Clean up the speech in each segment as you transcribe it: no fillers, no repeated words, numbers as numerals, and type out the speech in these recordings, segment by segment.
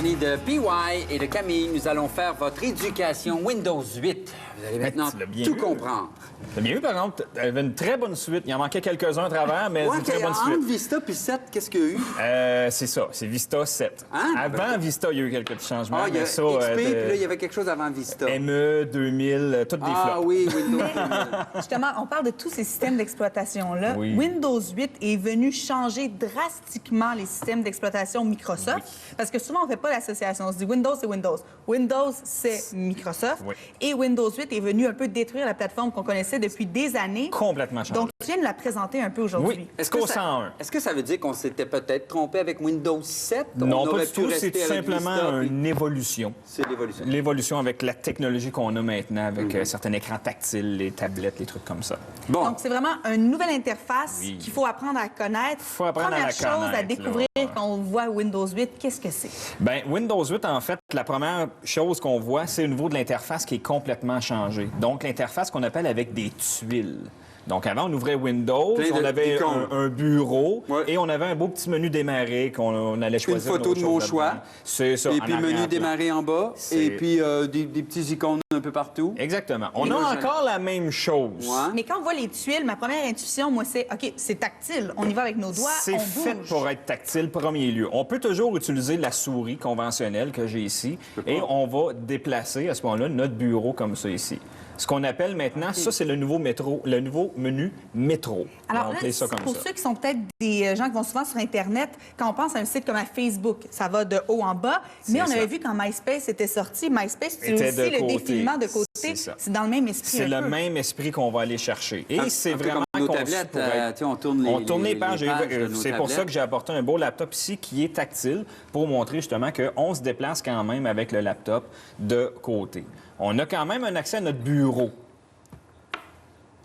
compagnie de PY et de Camille, nous allons faire votre éducation Windows 8. Vous allez maintenant tout comprendre. T'as bien vu, par exemple, tu avais une très bonne suite. Il en manquait quelques-uns à travers, mais une très bonne suite. Entre Vista puis 7, qu'est-ce qu'il y a eu? C'est ça, c'est Vista 7. Hein? Avant Vista, il y a eu quelques petits changements. Ah, il y a ça, XP, puis là, il y avait quelque chose avant Vista. ME, 2000, toutes des flops. Ah oui, Windows 2000. Justement, on parle de tous ces systèmes d'exploitation-là. Oui. Windows 8 est venu changer drastiquement les systèmes d'exploitation Microsoft. Oui. Parce que souvent, on ne fait pas l'association. On se dit Windows, c'est Windows. Windows, c'est Microsoft. Oui. Et Windows 8 est venu un peu détruire la plateforme qu'on connaissait depuis des années. Complètement changé. Donc, tu viens de la présenter un peu aujourd'hui. Oui. Est-ce que, Qu'au ça, 101. est-ce que ça veut dire qu'on s'était peut-être trompé avec Windows 7? Non, On pas aurait du pu tout. rester C'est tout avec simplement Vista, puis une évolution. C'est l'évolution. L'évolution avec la technologie qu'on a maintenant, avec certains écrans tactiles, les tablettes, les trucs comme ça. Bon, Donc, c'est vraiment une nouvelle interface Oui. qu'il faut apprendre à connaître. Faut apprendre à Première la chose à connaître, découvrir là. quand on voit Windows 8, qu'est-ce que c'est? Bien, Windows 8, en fait, la première chose qu'on voit, c'est au niveau de l'interface qui est complètement changée. Donc, l'interface qu'on appelle avec des tuiles. Donc, avant, on ouvrait Windows, Plein on avait d'icônes. un bureau Ouais. et on avait un beau petit menu démarrer qu'on allait choisir. une photo de mon choix. C'est ça. et en puis menu arrière-plan. démarrer en bas, C'est- et puis des petits icônes un peu partout. Exactement. On moi, a j'en- encore la même chose. Ouais. Mais quand on voit les tuiles, ma première intuition, moi, c'est OK, c'est tactile. On y va avec nos doigts, C'est on fait bouge. pour être tactile, premier lieu. On peut toujours utiliser la souris conventionnelle que j'ai ici et on va déplacer à ce moment-là notre bureau comme ça ici. Ce qu'on appelle maintenant, ça, c'est le nouveau menu métro. Alors On là, appelle ça comme pour ça. ceux qui sont peut-être des gens qui vont souvent sur Internet, quand on pense à un site comme à Facebook, ça va de haut en bas. Mais on ça. avait vu quand MySpace était sorti, MySpace, c'est Était aussi de le côté. défilement de côté. C'est ça. C'est dans le même esprit. C'est un le peu. même esprit qu'on va aller chercher. Et c'est Un peu vraiment comme nos conçu tablettes, pour être- tu sais, on tourne les pages. de nos C'est pour ça tablettes. que j'ai apporté un beau laptop ici qui est tactile pour montrer justement qu'on se déplace quand même avec le laptop de côté. On a quand même un accès à notre bureau.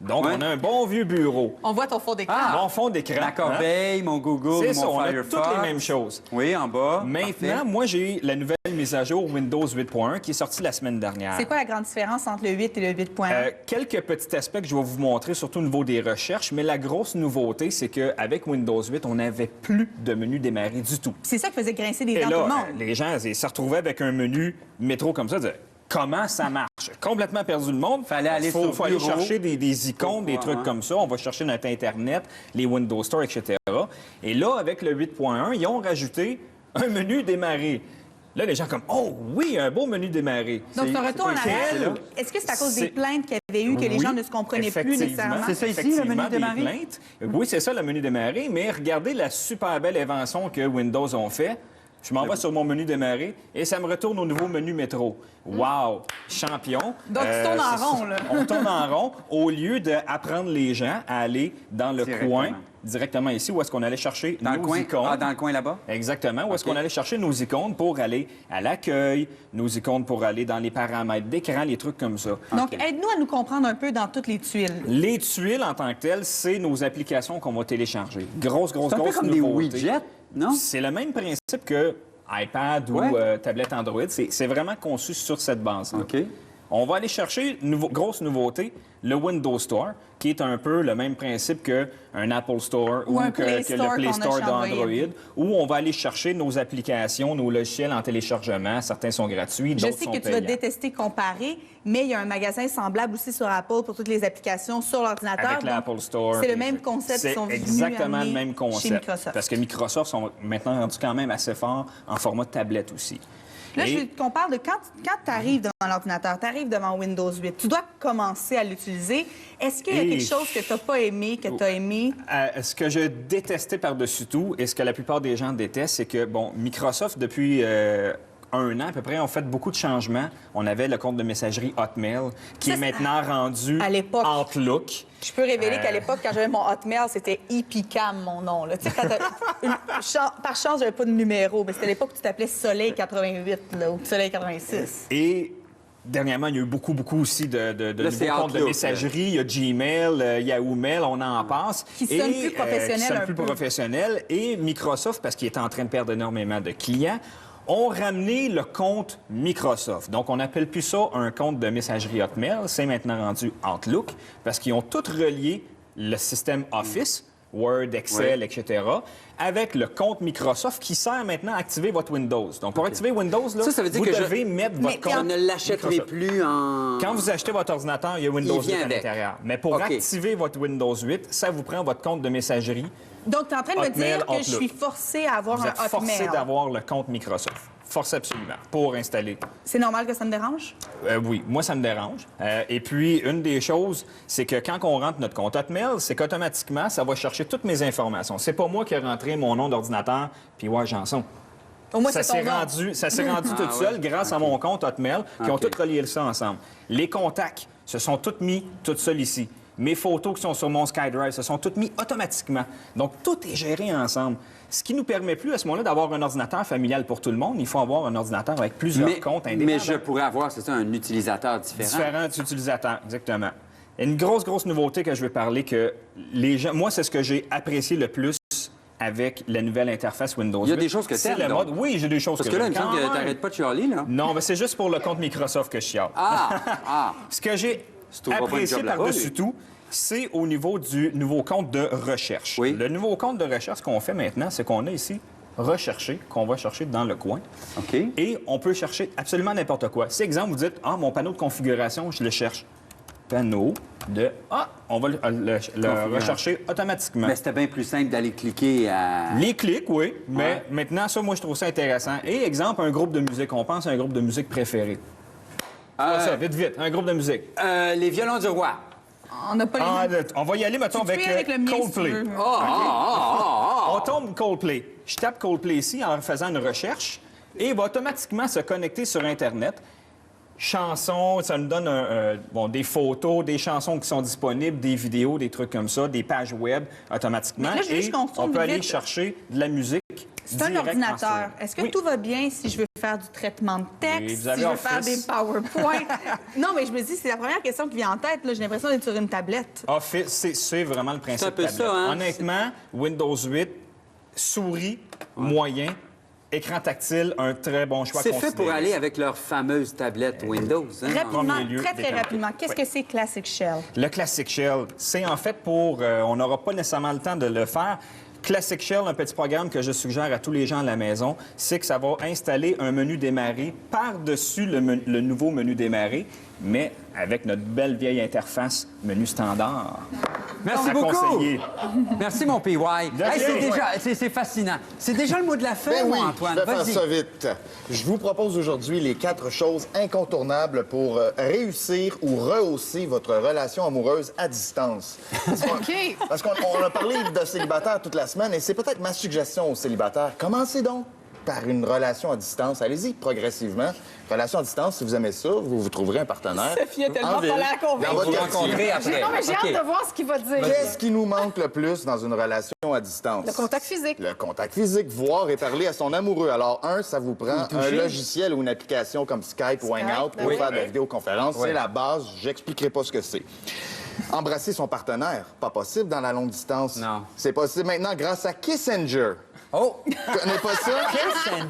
Donc, Ouais. on a un bon vieux bureau. On voit ton fond d'écran. Ah! Bon fond d'écran. Ma hein? corbeille, mon Google, C'est ça, mon on a Firefox. toutes les mêmes choses. Oui, en bas. Maintenant, Parfait. moi, j'ai la nouvelle mise à jour Windows 8.1 qui est sortie la semaine dernière. C'est quoi la grande différence entre le 8 et le 8.1? Quelques petits aspects que je vais vous montrer, surtout au niveau des recherches, mais la grosse nouveauté, c'est qu'avec Windows 8, on n'avait plus de menu démarrer du tout. C'est ça qui faisait grincer des Et dents là, tout le monde. les gens ils se retrouvaient avec un menu métro comme ça, ils disaient, comment ça marche? Complètement perdu le monde. Fallait aller sur faut aller bureau. chercher des icônes, des Ouais, trucs ouais. comme ça. On va chercher notre Internet, les Windows Store, etc. Et là, avec le 8.1, ils ont rajouté un menu démarrer. Là, les gens comme, oh oui, un beau menu démarrer. Donc, c'est un retour en c'est arrière. lequel, là? Est-ce que c'est à cause C'est- des plaintes qu'il y avait eu, que les Oui, gens ne se comprenaient plus effectivement. nécessairement? C'est ça ici, le Effectivement, menu des démarrer? plaintes. Oui, c'est ça, le menu démarrer. Mais regardez la super belle invention que Windows ont fait. Je m'en vais sur mon menu démarrer et ça me retourne au nouveau menu métro. Wow! Champion. Donc, tu tournes en c'est rond, ça. là. On tourne en rond au lieu d'apprendre les gens à aller dans le Directement. coin, directement ici, où est-ce qu'on allait chercher Dans le nos coin. icônes. Ah, dans le coin là-bas? Exactement. Où est-ce OK. qu'on allait chercher nos icônes pour aller à l'accueil, nos icônes pour aller dans les paramètres d'écran, les trucs comme ça. Donc, OK. aide-nous à nous comprendre un peu dans toutes les tuiles. Les tuiles, en tant que telles, c'est nos applications qu'on va télécharger. Grosse C'est un peu comme des nouveauté. widgets, non? C'est le même principe que iPad ou Ouais. tablette Android. C'est vraiment conçu sur cette base-là. OK. On va aller chercher, grosse nouveauté, le Windows Store, qui est un peu le même principe qu'un Apple Store Ou un que Play le Store Play qu'on a Store chez Android. d'Android, où on va aller chercher nos applications, nos logiciels en téléchargement. Certains sont gratuits, Je d'autres sais sont que tu vas payants. détester comparer, mais il y a un magasin semblable aussi sur Apple pour toutes les applications sur l'ordinateur. Avec Donc, l'Apple Store. C'est le même concept qu'ils C'est sont venus exactement amener le même chez concept. Microsoft. Parce que Microsoft sont maintenant rendus quand même assez forts en format de tablette aussi. Là, Et- je veux qu'on parle de quand tu arrives devant l'ordinateur, tu arrives devant Windows 8, tu dois commencer à l'utiliser. Est-ce qu'il y a Et- quelque chose que tu n'as pas aimé, que tu as aimé? Ce que je détestais par-dessus tout, et ce que la plupart des gens détestent, c'est que, bon, Microsoft, depuis un an à peu près, ont fait beaucoup de changements. On avait le compte de messagerie Hotmail, qui Ça, est maintenant rendu à l'époque. Outlook. Je peux révéler qu'à l'époque, quand j'avais mon Hotmail, c'était Epicam, mon nom. Là. Tu sais, quand par chance, j'avais pas de numéro, mais c'était à l'époque où tu t'appelais Soleil 88 là, ou Soleil 86. Et dernièrement, il y a eu beaucoup aussi de Là, c'est nouveaux comptes de Outlook, messagerie. Il y a Gmail, Yahoo Mail, on en passe. Qui sonne plus professionnel qui sonne un plus peu. professionnel. Et Microsoft, parce qu'il est en train de perdre énormément de clients, ont ramené le compte Microsoft. Donc, on n'appelle plus ça un compte de messagerie Hotmail. C'est maintenant rendu Outlook, parce qu'ils ont tout relié le système Office Word, Excel, etc., avec le compte Microsoft qui sert maintenant à activer votre Windows. Donc, pour activer Windows, là, ça veut dire vous que devez mettre votre compte. On ne l'achèterai Microsoft. plus en... Quand vous achetez votre ordinateur, il y a Windows 8 à l'intérieur. Mais pour activer votre Windows 8, ça vous prend votre compte de messagerie. Donc, tu es en train de me dire que Outlook. je suis forcée à avoir Vous un êtes forcé Hotmail. d'avoir le compte Microsoft. Forcé absolument, pour installer. C'est normal que ça me dérange? Oui, moi, ça me dérange. Et puis, une des choses, c'est que quand on rentre notre compte Hotmail, c'est qu'automatiquement, ça va chercher toutes mes informations. C'est pas moi qui ai rentré mon nom d'ordinateur, puis ouais, Janson. Au moins, Ça c'est ton nom. ça s'est rendu tout seul grâce à mon compte Hotmail, qui ont tout relié ça ensemble. Les contacts se sont tous mis tout seuls ici. Mes photos qui sont sur mon SkyDrive se sont toutes mis automatiquement. Donc, tout est géré ensemble. Ce qui nous permet plus, à ce moment-là, d'avoir un ordinateur familial pour tout le monde. Il faut avoir un ordinateur avec plusieurs comptes indépendants. Mais je pourrais avoir, c'est ça, un utilisateur différent. Différents utilisateurs, exactement. Une grosse nouveauté que je vais parler, que les gens... Moi, c'est ce que j'ai apprécié le plus avec la nouvelle interface Windows 8. Il y a des choses que c'est t'aimes, le mode. Oui, j'ai des choses Parce que que là, il me j'aime. semble Quand que même. t'arrêtes pas de chialer, là. Non, mais c'est juste pour le compte Microsoft que je chiale. Ah! Ce que j'ai trouveras pas une apprécié job là-bas, par-dessus lui. tout, c'est au niveau du nouveau compte de recherche. Oui. Le nouveau compte de recherche, ce qu'on fait maintenant, c'est qu'on a ici rechercher, qu'on va chercher dans le coin. OK. Et on peut chercher absolument n'importe quoi. Si, exemple, vous dites, ah, mon panneau de configuration, je le cherche. Panneau de... Ah, on va le rechercher automatiquement. Mais c'était bien plus simple d'aller cliquer à... Les clics, oui, mais maintenant, ça, moi, je trouve ça intéressant. Et exemple, un groupe de musique. On pense à un groupe de musique préféré. Ça, vite, un groupe de musique. Les violons du roi. On n'a pas les mêmes. On va y aller, mettons, Tu peux y aller avec le mien, si tu Coldplay. veux. On tombe Coldplay. Je tape Coldplay ici en faisant une recherche et il va automatiquement se connecter sur Internet. Chansons, ça nous donne des photos, des chansons qui sont disponibles, des vidéos, des trucs comme ça, des pages web automatiquement. Mais là, je et juste on peut aller vite. chercher de la musique. C'est un direct en ordinateur. stream. Est-ce que Oui. tout va bien si je veux faire du traitement de Oui, texte, vous avez si je veux faire des Office. PowerPoint? Non, mais je me dis, c'est la première question qui vient en tête. là. J'ai l'impression d'être sur une tablette. Office, c'est vraiment le principe C'est un peu tablette. ça, hein? Honnêtement, Windows 8, souris, moyen, écran tactile, un très bon choix. C'est fait pour considéré. aller avec leur fameuse tablette Windows. Hein? Rapidement, premier lieu, très des rapidement. Qu'est-ce que c'est Classic Shell? Le Classic Shell, c'est en fait pour... on n'aura pas nécessairement le temps de le faire. Classic Shell, un petit programme que je suggère à tous les gens à la maison, c'est que ça va installer un menu démarrer par-dessus le nouveau menu démarrer, mais avec notre belle vieille interface menu standard. Merci À beaucoup. conseiller. Merci, mon PY. Hey, c'est fascinant. C'est déjà le mot de la fin, Ben moi, oui, Antoine. je vais faire Vas-y. ça vite. Je vous propose aujourd'hui les 4 choses incontournables pour réussir ou rehausser votre relation amoureuse à distance. OK. Parce qu'on a parlé de célibataires toute la semaine et c'est peut-être ma suggestion aux célibataires. Commencez donc par une relation à distance. Allez-y progressivement. Relation à distance, si vous aimez ça, vous trouverez un partenaire. Sophie a tellement en ville, pas l'air convaincue. dans votre Vous quartier. rencontrez après. Non, mais j'ai OK. hâte de voir ce qu'il va dire. Qu'est-ce qui nous manque le plus dans une relation à distance? Le contact physique. Le contact physique, voir et parler à son amoureux. Alors, ça vous prend un logiciel ou une application comme Skype ou Hangout pour oui. faire de la vidéoconférence. Oui. C'est la base. J'expliquerai pas ce que c'est. Embrasser son partenaire, pas possible dans la longue distance. Non. C'est possible maintenant grâce à Kissenger. Oh! Tu connais pas ça?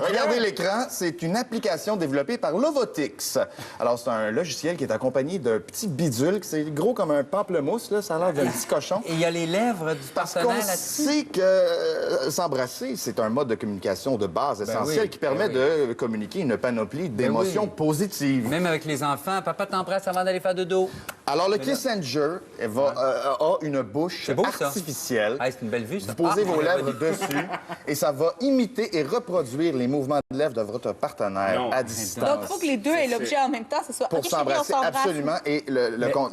Regardez l'écran. C'est une application développée par Lovotix. Alors, c'est un logiciel qui est accompagné d'un petit bidule. C'est gros comme un pamplemousse, là. Ça a l'air d'un petit cochon. Et il y a les lèvres du Parce partenaire qu'on là-dessus. sait que s'embrasser, c'est un mode de communication de base essentiel oui, qui permet de communiquer une panoplie d'émotions oui. positives. Même avec les enfants, papa t'embrasse avant d'aller faire dodo. Alors, le Kissenger a une bouche C'est beau, ça. artificielle. Ah, c'est une belle vue, ça. Vous posez Ah, vos on l'a lèvres pas dit. dessus et ça va imiter et reproduire les mouvements de lèvres de votre partenaire Non. à distance. Donc, il faut que les deux aient l'objet en même temps. Ce soit Pour OK, chérie, on s'embrasser, s'embrasse. absolument. Et le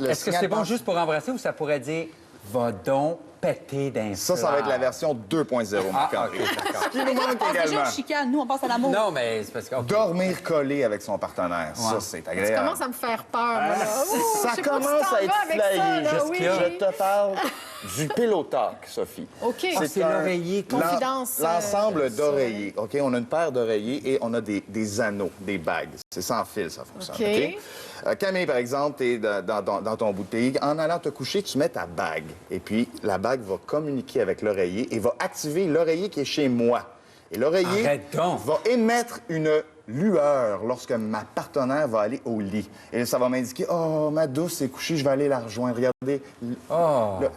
Est-ce que signal c'est bon pense- juste pour embrasser ou ça pourrait dire va donc péter d'un Ça va être la version 2.0, Ah, Marc-André. OK, d'accord. Ce qui nous manque On passe déjà également. aux chicanes. Nous, on passe à l'amour. Non, mais c'est parce que... OK. Dormir collé avec son partenaire. Ça, c'est Ça agréable. commence à me faire peur. moi, là. Oh, Ça je sais pas où tu commence t'en à être vas avec ça, flyé. là, Qu'est-ce oui. qu'il y a? Je te parle du pillow talk, Sophie. OK. c'est l'oreiller. Confidence, L'ensemble ça. d'oreillers. OK? On a une paire d'oreillers et on a des anneaux, des bagues. C'est sans fil, ça fonctionne. OK. Camille, par exemple, tu es dans ton bouteille. En allant te coucher, tu mets ta bague. Et puis, la bague va communiquer avec l'oreiller et va activer l'oreiller qui est chez moi. Et l'oreiller Arrête donc. va émettre une lueur lorsque ma partenaire va aller au lit. Et ça va m'indiquer, oh, ma douce est couchée, je vais aller la rejoindre. Regardez,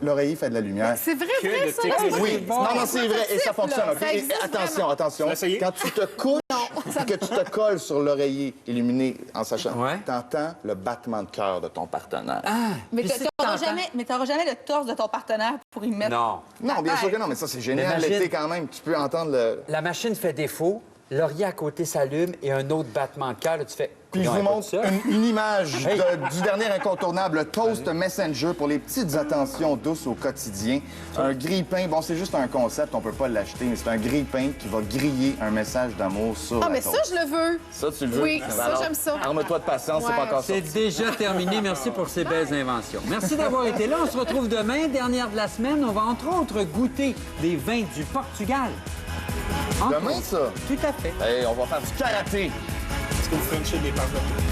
l'oreiller fait de la lumière. C'est vrai, Que vrai, de ça? technologie. Oui, non, c'est vrai, et ça fonctionne. là. OK? Ça Et existe attention, attention. Essayez. Quand tu te couches et que tu te colles sur l'oreiller illuminé en sachant, Ouais. t'entends le battement de cœur de ton partenaire. Mais Puis si t'auras t'entends- jamais le torse de ton partenaire pour y mettre. Non. Non, bien sûr que non, mais ça, c'est génial. Imagine- L'été, quand même, tu peux entendre le... La machine fait défaut, l'oreiller à côté s'allume et un autre battement de cœur. Là, tu fais... Puis je Non, vous elle est pas montre toute seule. une image du dernier incontournable, le Toast Messenger pour les petites attentions douces au quotidien. Un grille-pain, bon, c'est juste un concept, on peut pas l'acheter, mais c'est un grille-pain qui va griller un message d'amour sur Ah, la mais ça, toast. je le veux. Ça, tu le veux? Oui, ça, Alors, j'aime ça. Arme-toi de patience, c'est Ouais. pas encore C'est sorti. déjà terminé. Merci pour ces belles inventions. Merci d'avoir été là. On se retrouve demain, dernière de la semaine. On va entre autres goûter des vins du Portugal. Entre Demain, autres. ça? Tout à fait. Hey, on va faire du karaté. Est-ce que vous Frenchez des parts de